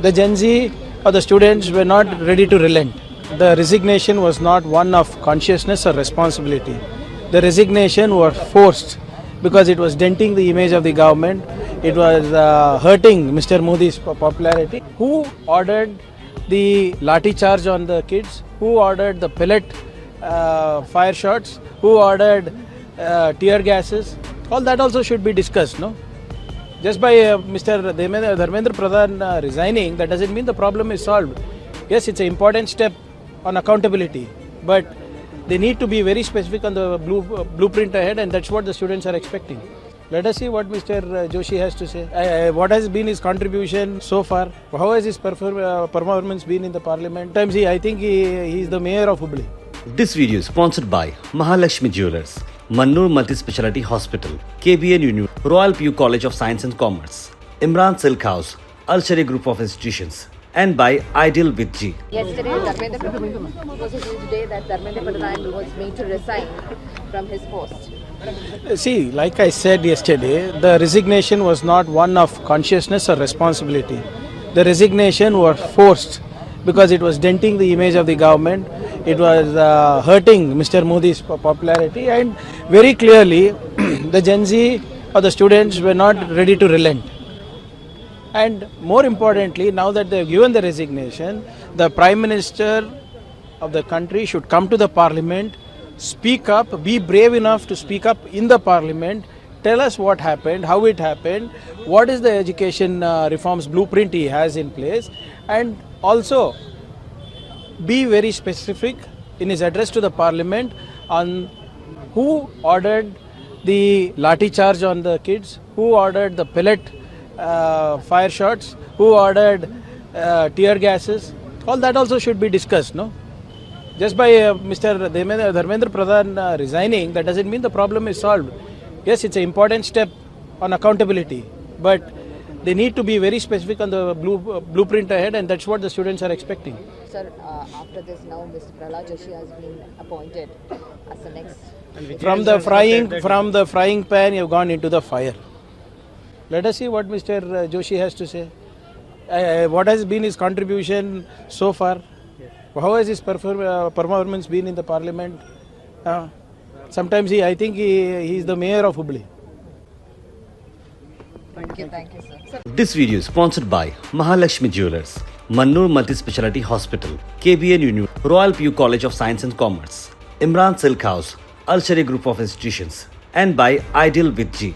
the Gen Z or the students were not ready to relent. The resignation was not one of consciousness or responsibility. The resignation was forced because it was denting the image of the government. It was hurting Mr. Modi's popularity. Who ordered the lathi charge on the kids? Who ordered the pellet fire shots? Who ordered tear gases? All that also should be discussed, no? Just by Mr. Dharmendra Pradhan resigning, that doesn't mean the problem is solved. Yes, it's an important step on accountability, but they need to be very specific on the blueprint ahead, and that's what the students are expecting. Let us see what Mr. Joshi has to say. What has been his contribution so far? How has his performance been in the parliament? I think he is the mayor of Hubli. This video is sponsored by Mahalakshmi Jewelers, Mannur Multi-Speciality Hospital, KBN Union, Royal PU College of Science and Commerce, Imran Silk House, Al Sharia Group of Institutions, and by Ideal with G. Yesterday, Dharmendra Pradhan, it was a huge day that Dharmendra Pradhan was made to resign from his post. See, like I said yesterday, the resignation was not one of consciousness or responsibility. The resignation was forced because it was denting the image of the government. It was hurting Mr. Modi's popularity, and very clearly the Gen Z or the students were not ready to relent. And more importantly, now that they have given the resignation, the Prime Minister of the country should come to the Parliament, speak up, be brave enough to speak up in the Parliament, tell us what happened, how it happened, what is the education reforms blueprint he has in place, and also be very specific in his address to the Parliament on who ordered the lathi charge on the kids, who ordered the pellet fire shots, who ordered tear gases. All that also should be discussed, no? Just by Mr. Dharmendra Pradhan resigning, that doesn't mean the problem is solved. Yes, it's an important step on accountability, but they need to be very specific on the blueprint ahead, and that's what the students are expecting. Sir, after this now, Mr. Prahlad Joshi has been appointed as the next. From the frying pan, you have gone into the fire. Let us see what Mr. Joshi has to say. What has been his contribution so far? How has his performance been in the parliament? I think he is the mayor of Hubli. Thank you, sir. This video is sponsored by Mahalakshmi Jewelers, Mannur Multi-Speciality Hospital, KBN Union, Royal PU College of Science and Commerce, Imran Silk House, Al Sharia Group of Institutions, and by Ideal with G.